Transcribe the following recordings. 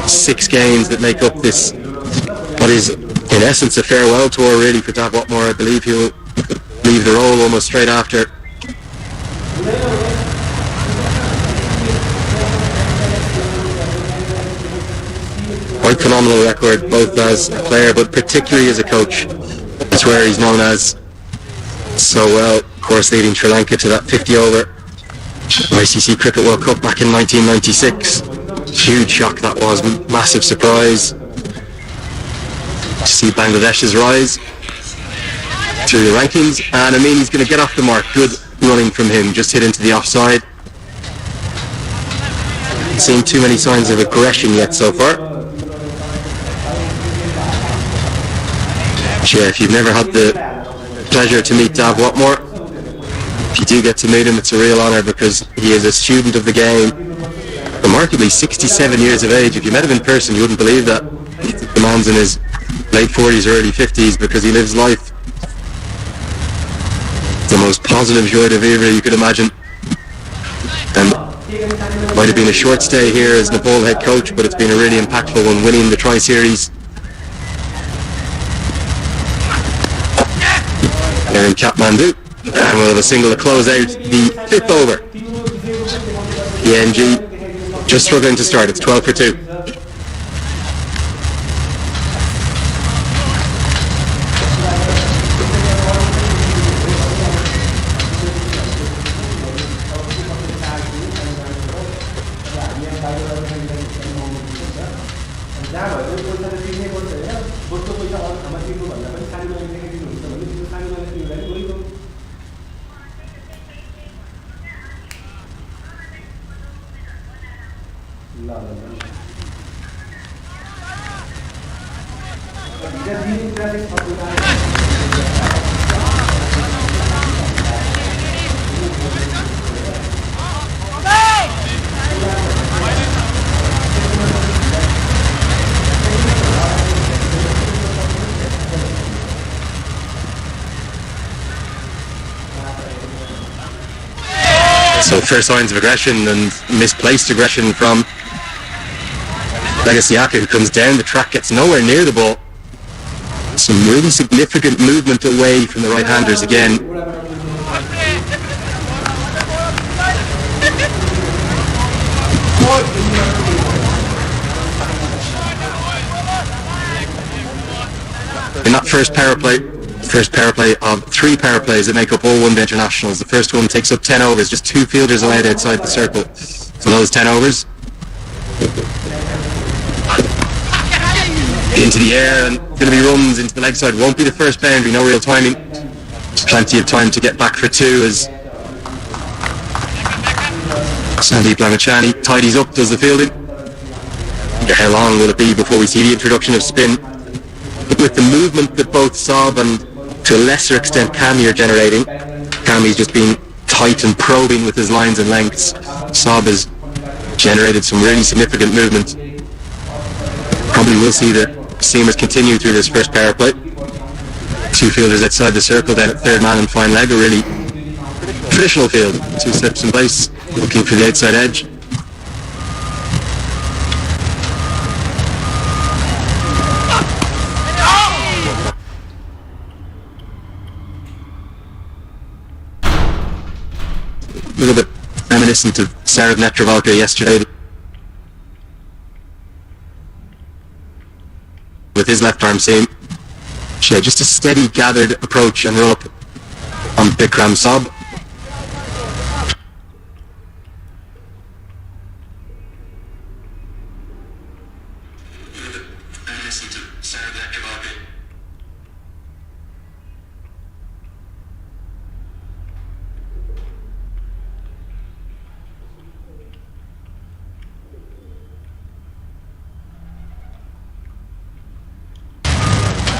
6 games that make up this, what is in essence a farewell tour really for Dav Watmore. I believe he'll leave the role almost straight after. Quite phenomenal record, both as a player but particularly as a coach. That's where he's known as so well, of course, leading Sri Lanka to that 50-over ICC Cricket World Cup back in 1996. Huge shock that was, massive surprise to see Bangladesh's rise through the rankings. And I mean, he's going to get off the mark. Good running from him, just hit into the offside. Not seeing too many signs of aggression yet so far. Yeah, if you've never had the pleasure to meet Dav Watmore, if you do get to meet him, it's a real honour, because he is a student of the game. Remarkably 67 years of age. If you met him in person, you wouldn't believe that. The man's in his late 40s or early 50s, because he lives life the most positive joie de vivre you could imagine. And might have been a short stay here as Nepal head coach, but it's been a really impactful one, winning the Tri-Series there in Kathmandu. And we'll have a single to close out the 5th over. The NG just struggling to start. It's 12 for 2. So first signs of aggression and misplaced aggression from Legasiaka, who comes down the track, gets nowhere near the ball. Some really significant movement away from the right-handers again. In that first power play of 3 power plays that make up all one-day internationals. The first one takes up 10 overs, just 2 fielders allowed outside the circle. So those 10 overs into the air, and going to be runs into the leg side. Won't be the first boundary, no real timing. Plenty of time to get back for 2 as Sandeep Lamachani tidies up, does the fielding. How long will it be before we see the introduction of spin? But with the movement that both Saab and to a lesser extent Kami are generating, Kami's just being tight and probing with his lines and lengths. Saab has generated some really significant movement. Probably will see the seamers continue through this first power play. 2 fielders outside the circle, then at third man and fine leg, a really traditional field. 2 slips in place, looking for the outside edge. A little bit reminiscent of Sarav Netravalkar yesterday with his left arm seam. Yeah, just a steady gathered approach and roll up on Bikram Saab.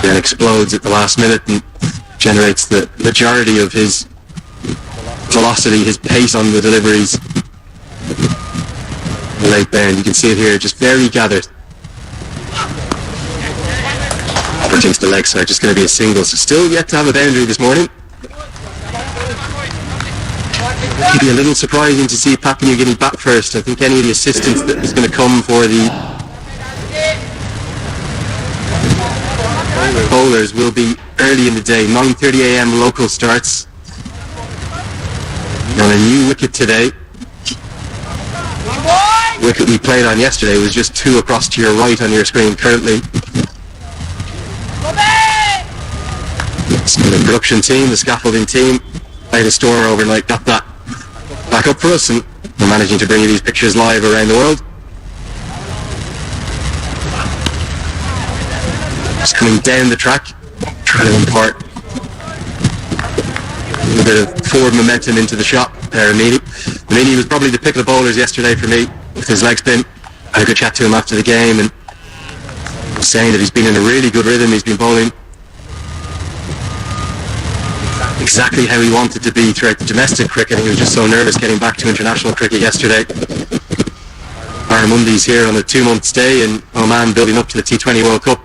Then explodes at the last minute and generates the majority of his velocity, his pace on the deliveries. The late bend, you can see it here, just very gathered. Opportunity to the leg side, just going to be a single, so still yet to have a boundary this morning. It'd be a little surprising to see Papua New Guinea bat first. I think any of the assistance that is going to come for the bowlers will be early in the day, 9:30 a.m. local starts. On a new wicket today. Wicket we played on yesterday was just 2 across to your right on your screen currently. So the production team, the scaffolding team, played a store overnight, got that back up for us, and we're managing to bring you these pictures live around the world. Just coming down the track, trying to impart a little bit of forward momentum into the shot there. Meany was probably the pick of the bowlers yesterday for me with his leg spin. I had a good chat to him after the game, and he was saying that he's been in a really good rhythm. He's been bowling exactly how he wanted to be throughout the domestic cricket. He was just so nervous getting back to international cricket yesterday. Barramundi's here on a 2-month stay in Oman, building up to the T20 World Cup.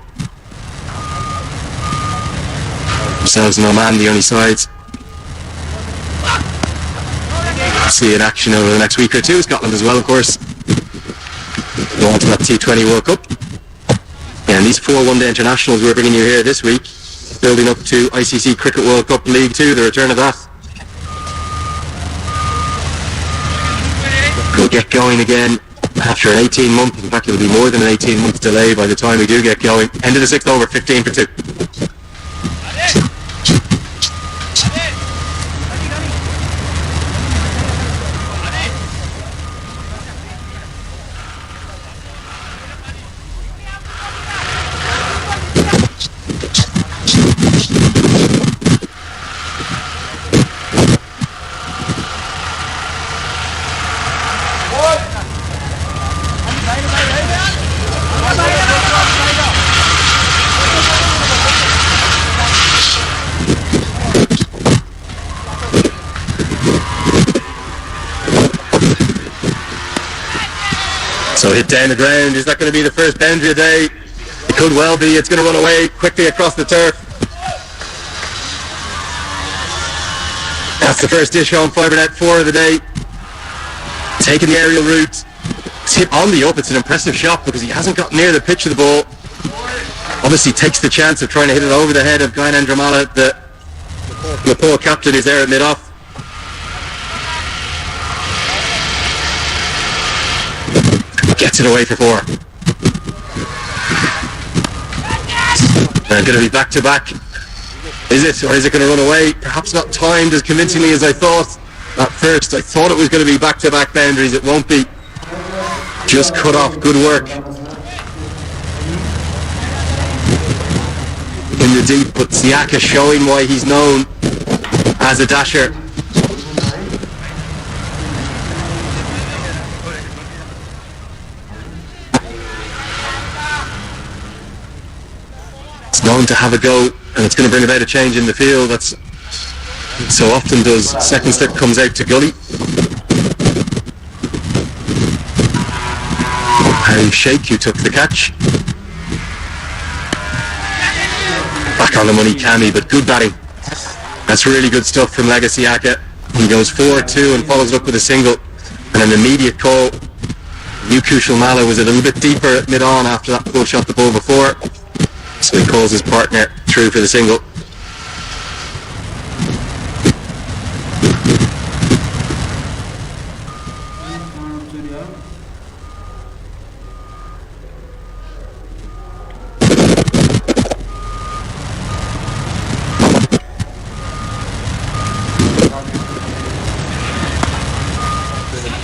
Themselves and Oman, the only sides. See in action over the next week or two. Scotland as well, of course. Go on to that T20 World Cup. And these 4 one-day internationals we're bringing you here this week, building up to ICC Cricket World Cup League 2, the return of that. We'll get going again after an 18-month, in fact it'll be more than an 18-month delay by the time we do get going. End of the 6th over, 15 for 2. So hit down the ground. Is that going to be the first boundary of the day? It could well be. It's going to run away quickly across the turf. That's the first dish home fibre net 4 of the day. Taking the aerial route. It's hit on the up. It's an impressive shot because he hasn't got near the pitch of the ball. Obviously takes the chance of trying to hit it over the head of Guyan Andramala, the Nepal captain, is there at mid-off. Gets it away for 4. And going to be back-to-back. Is it? Or is it going to run away? Perhaps not timed as convincingly as I thought. At first, I thought it was going to be back-to-back boundaries. It won't be. Just cut off. Good work. In the deep, but Siaka showing why he's known as a dasher. Known to have a go, and it's going to bring about a change in the field. That's so often does. Second slip comes out to Gully. Harry Sheikh, who took the catch. Back on the money, Cammy, but good batting. That's really good stuff from Legacy Aka. He goes 4-2 and follows it up with a single, and an immediate call. Kushal Mala was a little bit deeper at mid-on after that full shot the ball before. So he calls his partner through for the single.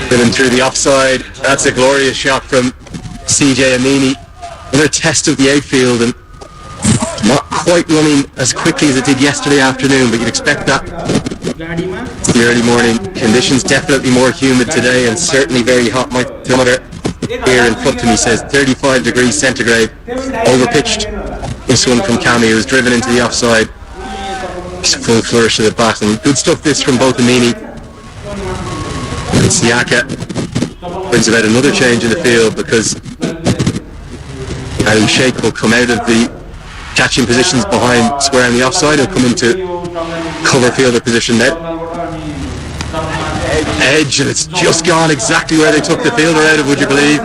Driven through the offside. That's a glorious shot from CJ Amini. Another test of the outfield, and not quite running as quickly as it did yesterday afternoon, but you'd expect that. It's the early morning conditions, definitely more humid today and certainly very hot. My thermometer here in front of me says 35 degrees centigrade. Overpitched this one from Cammy, who was driven into the offside. Just a full flourish of the bat, and good stuff this from both Amini and Siaka. Brings about another change in the field because Ali Sheikh will come out of the catching positions behind square on the offside. He'll come into cover fielder position now. Edge, and it's just gone exactly where they took the fielder out of, would you believe?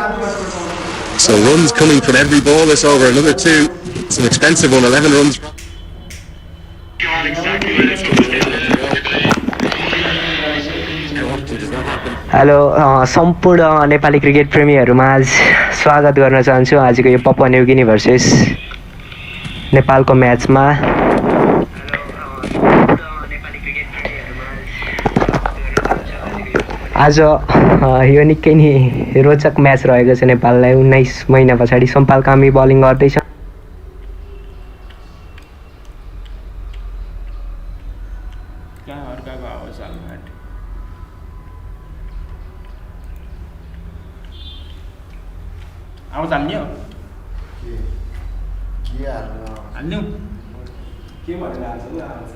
So runs coming from every ball this over. Another 2. It's an expensive one, 11 runs. Hello सम्पूर्ण Nepali cricket प्रेमीहरूमा आज स्वागत गर्न चाहन्छु आजको यो Papua New Guinea versus नेपालको म्याचमा। आज यो निकै नै रोचक म्याच रहेको छ। नेपाललाई 19 महिना पछाडि सम्पाल कामी बलिङ गर्दैछ। आवाज हाल्ने हो हाल्ने के भनेर हाल्छ ल आवाज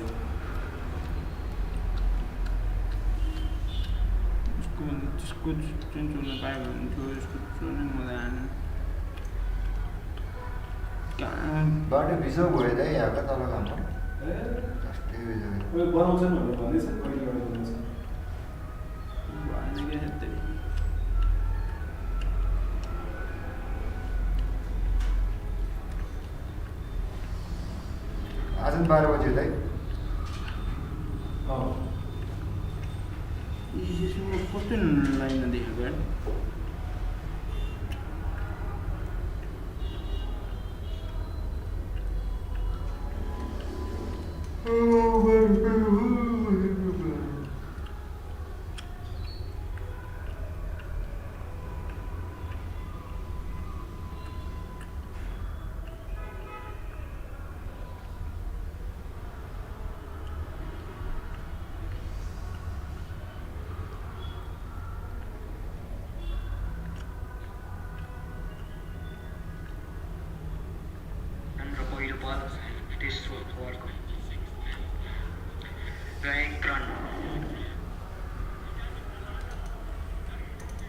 त्यसको चेन्ज हुन पायो भने थियो यसको चुनै मजा आएन बाटो भिसो भयो त यहाँको तल काममा बनाउँछन् भनेर भन्दैछ कहिले बनाउँछ आज 12 बजे दाइ कस्तो लाइन देखेको यार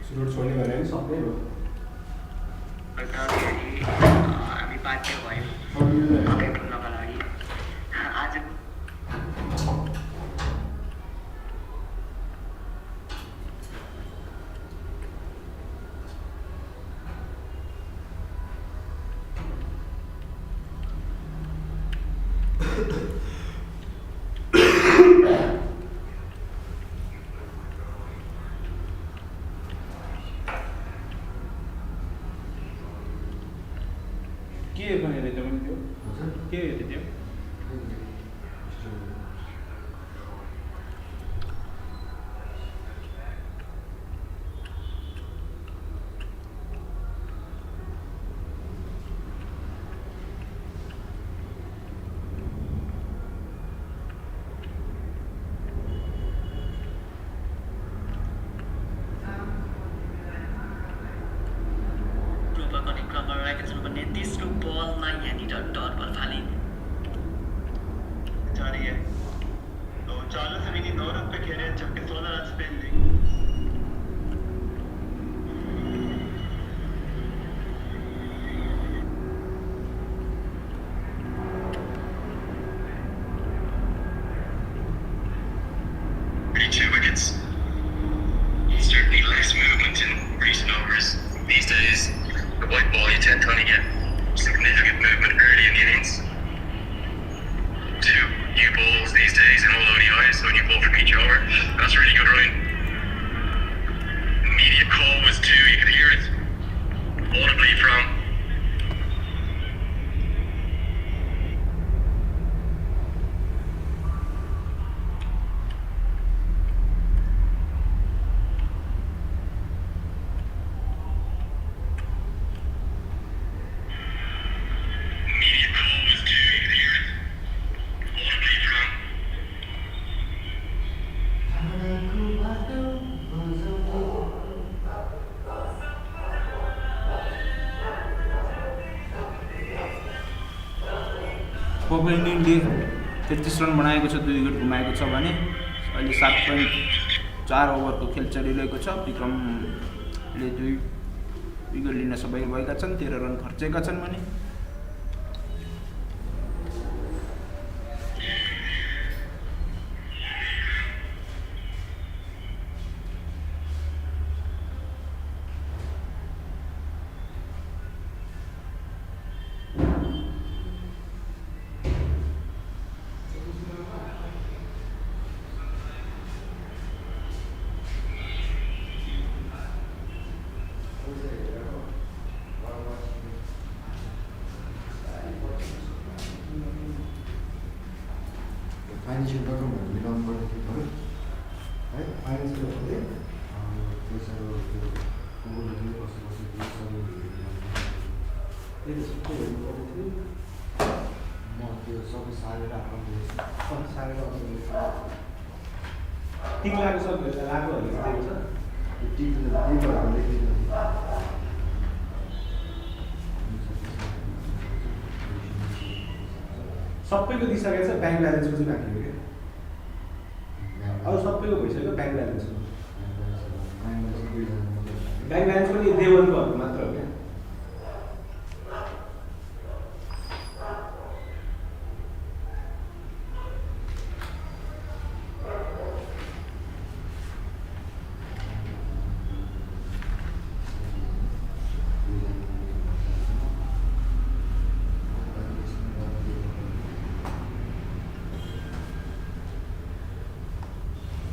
सुरुट छोड्ने भने नि सक्दै हो हामी बाध्य भयौँ खेल्नका लागि आज के भनेर त्यो पनि त्यो के हेर्थ्यो त्यो तेस्रो बलमा यहाँनिर डट बल फाले चालू समिति 9 रन पे खेले जबकि 16 run pending Certainly less movement in recent overs these days. The white ball you tend to only get significant movement early in the innings. 2 new balls these days in all ODIs, so a new ball from each over. That's really good, Ryan. Immediate call was 2, you could hear it audibly from Papua न्युगिनीले 33 run बनाएको छ 2 wicket गुमाएको छ भने अहिले 7.4 ओभरको खेल चलिरहेको छ। विक्रमले 2 wicket लिन सफल भएका छन् 13 रन खर्चेका छन् भने फाइनेन्सियल डकुमेन्ट मिलाउनु पर्ने थियो है फाइनेन्सको भने पैसाको त्यो कोले कसो कसो त्यो सबै त्यही सबै हेर्नुपर्ने थियो म त्यो सबै सारेर आउनु सारेर टिक्लाको सब लाग्योहरू दिएको छ सबैको दिइसकेको छ ब्याङ्क ब्यालेन्सको चाहिँ बाँकी हो क्या अरू सबैको भइसक्यो ब्याङ्क ब्यालेन्सको ब्याङ्क ब्यालेन्स पनि देवनकोहरू मात्र हो क्या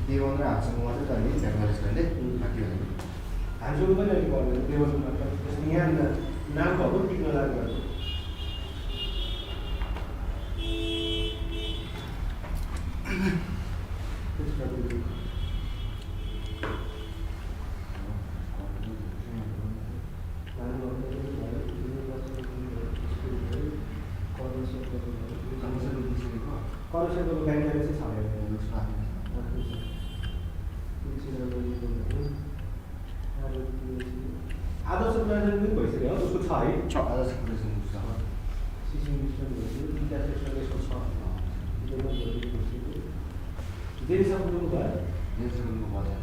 देवन र हातसँग मात्रै त नि ब्याङ्कले बाँकी हो हामीसँग पनि अलिक पर्दैन देवनको मात्र यहाँ नाम भएको टिक्न लाग्यो कर्सेको ब्याङ्क ब्यालेन्स चाहिँ छ आदर्श प्लानिङ पनि भइसक्यो हो उसको छ है आदर्श प्लानिङ छ सिसिङ डिस्टेन्स भइसक्यो दुईवटा सेक्सन यसको छ जेरिसम्म भयो नेसनलको बजार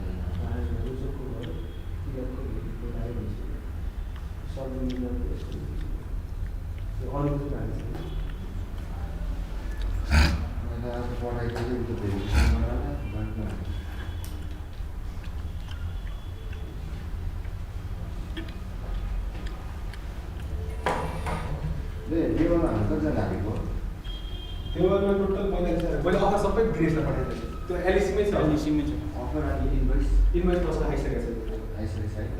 देवनमा हामी कतिजना हालेको देवनमा टोटल 45 मैले अफर सबै ग्रेसलाई पठाइदिएँ त्यो एलसीमै छ एलसीमै छ अफर अनि इन्भोइस कस्तो आइसकेको छ आइसकेको छ है त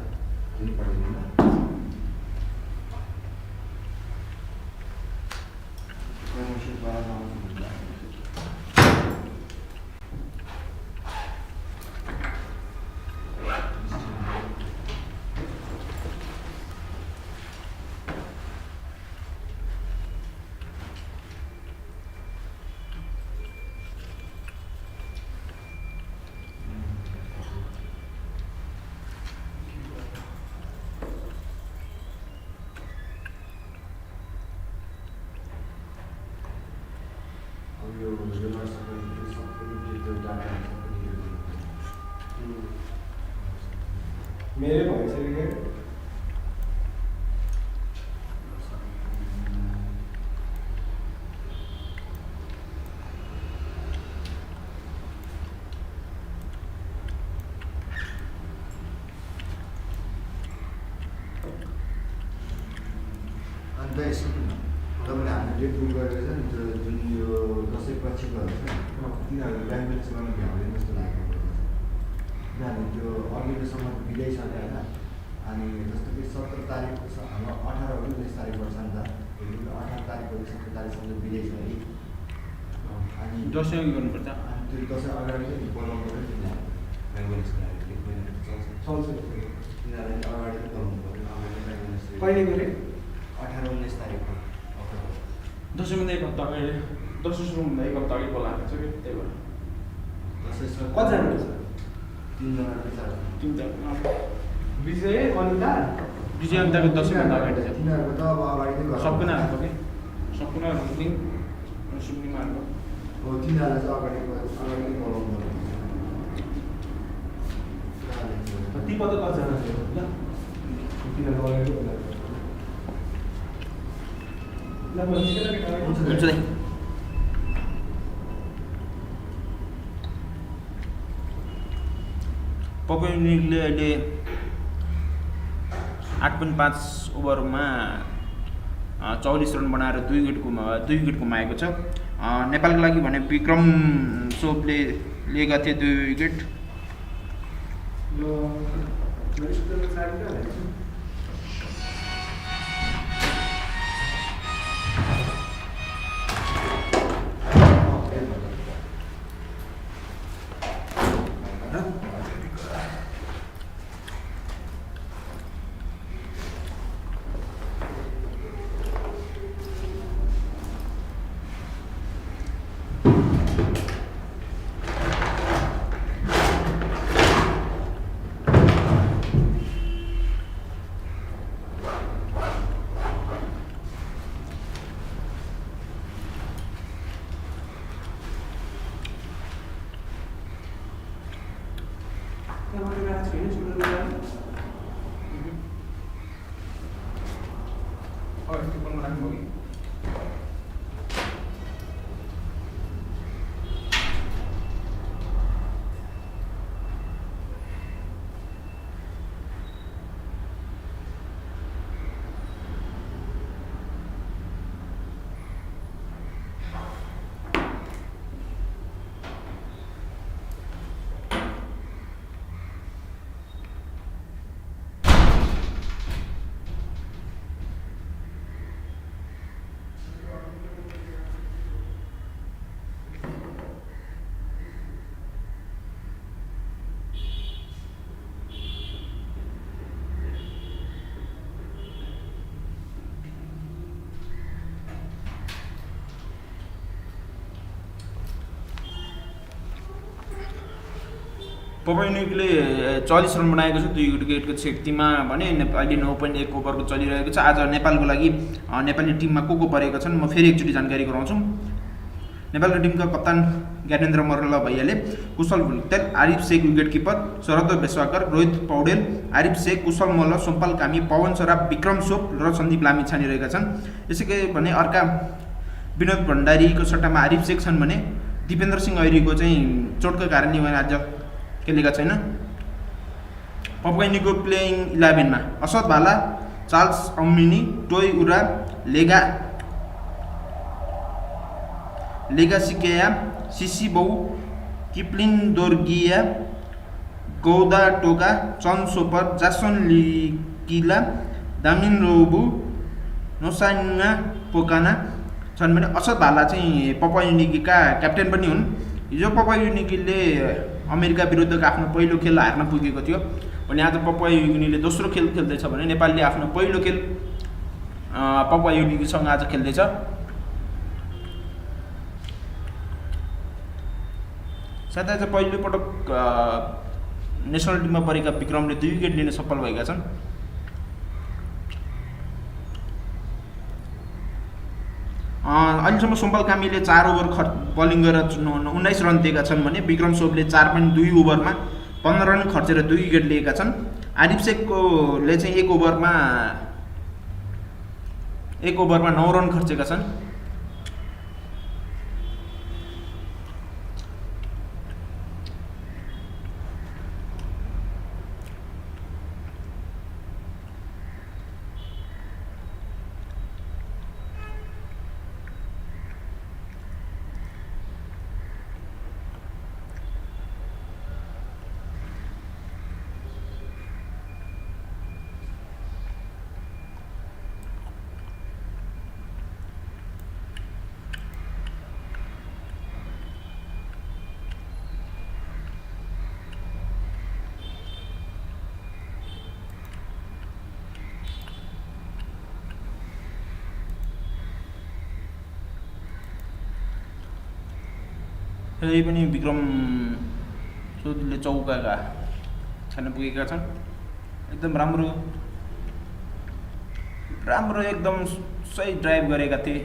जुन पठाइदिनु प्रमोसन पारा मेरै भइसक्यो अन्त तपाईँले हामीले डेट बुक गरेको छ नि त्यो जुन यो दसैँ पछिकोहरू छ तिनीहरू ब्याङ्क ब्यालेन्स गर्न भ्याउँदैन जस्तो लागेको किनभने त्यो अघिल्लोसम्म बिताइसक्यो होइन अनि जस्तो कि 17 तारिक हाम्रो 18 हो 19 तारिक पर्छ नि त 18 तारिकहरू 17 तारिकसम्म बिताइसक्यो अनि दसैँ अघि गर्नुपर्छ अनि त्यो दसैँ अगाडि चाहिँ बोलाउनु पऱ्यो तिनीहरू ब्याङ्क ब्यालेन्सको लागि 1 महिना चल्छ तिनीहरूले अगाडि नै बोलाउनु पऱ्यो अगाडि ब्याङ्क ब्यालेन्स कहिले गरे 18 19 तारिकको दसैँभन्दा एक हप्ता अगाडि दसैँ सुरुभन्दा एक हप्ता अगाडि बोलाएको छ कि त्यही भएर दसैँ कतिजना छ 3 जना तिनवटा विजय अनिता विजय अन्ताको दसैँभन्दा अगाडि छ तिनीहरूको त अब अगाडि नै गर्छ सपनाहरूको कि सपना रुक्मिङ सुम्निमाहरूको हो तिनीहरूलाई चाहिँ अगाडि नै बोलाउनु पर्छ ती पद कतिजना छ ल तिनीहरू अगाडि होला ल भनिसकेर के हुन्छ दाइ पपयुनिकले अहिले 8.5 ओभरमा 44 रन बनाएर 2 विकेट गुमाएको छ नेपालको लागि भने विक्रम सोपले लिएका थिए 2 विकेट त्यो पनि राख्नु कि पपाई न्युकीले 40 रन बनाएको छ 2 विकेटको क्षतिमा भने अहिले 9.1 ओभरको चलिरहेको छ। आज नेपालको लागि नेपाली टिममा को परेका छन् म फेरि एकचोटि जानकारी गराउँछु। नेपालको टिमका कप्तान ज्ञानेन्द्र मल्ल भैयाले, कुशल भुल्तेल, आरिफ शेख विकेट किपर, शरद बेस्वाकर, रोहित पौडेल, आरिफ शेख, कुशल मल्ल, सोमपाल कामी, पवन सराफ, विक्रम सोप र सन्दीप लामी छानिरहेका छन्। यसैकै भने अर्का विनोद भण्डारीको सट्टामा आरिफ शेख छन् भने दिपेन्द्र सिंह ऐरीको चाहिँ चोटका कारणले उहाँ आज खेलेका छैन। पपाई न्युको प्लेइङ 11 मा असद भाला, चार्ल्स अम्मिनी, टोय उरा, लेगा सिकेया, सिसी बौ, किप्लिन दोर्गिया, गौदा टोका, चन सोपर, जासन लिकिला, दामिन रोबु, नोसाङ्गा पोकाना छन् भने असद भाला चाहिँ पपाई न्युकीका क्याप्टेन पनि हुन्। हिजो पपाई न्युकीले अमेरिका विरुद्धको आफ्नो पहिलो खेल हार्न पुगेको थियो भने आज पपाई न्युकीले दोस्रो खेल खेल्दैछ भने नेपालले आफ्नो पहिलो खेल पपाई न्युकीसँग आज खेल्दैछ। साथै आज पहिलोपटक नेसनल टिममा परेका विक्रमले 2 विकेट लिन सफल भएका छन्। अहिलेसम्म सोमपाल कामीले 4 ओभर बलिङ गरेर 19 रन दिएका छन् भने विक्रम सोपले 4.2 ओभरमा 15 रन खर्चेर 2 विकेट लिएका छन्। आरिफ शेखले चाहिँ 1 ओभरमा 9 रन खर्चेका छन्। यही पनि विक्रम सोधले चौकाका छान्न पुगेका छन्। एकदम राम्रो एकदम सही ड्राइभ गरेका थिए।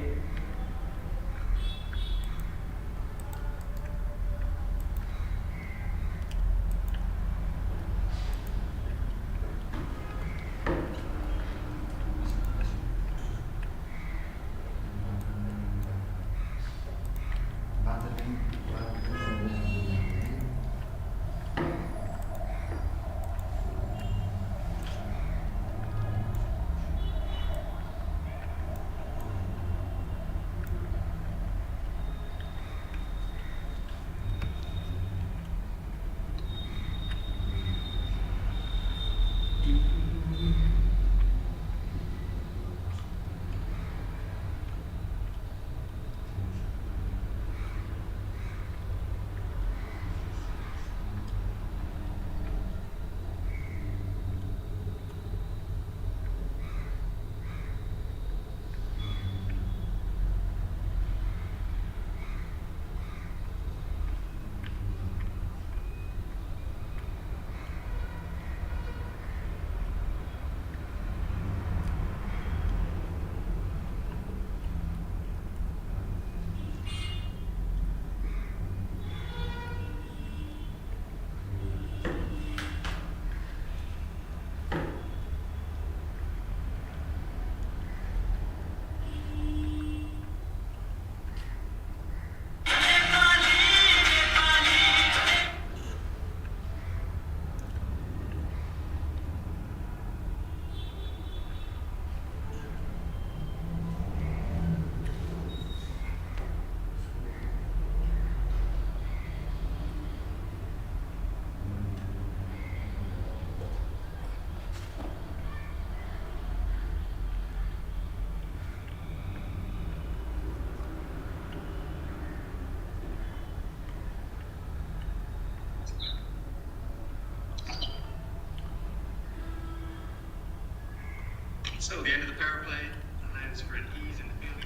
So the end of the power play allows for an ease in the field.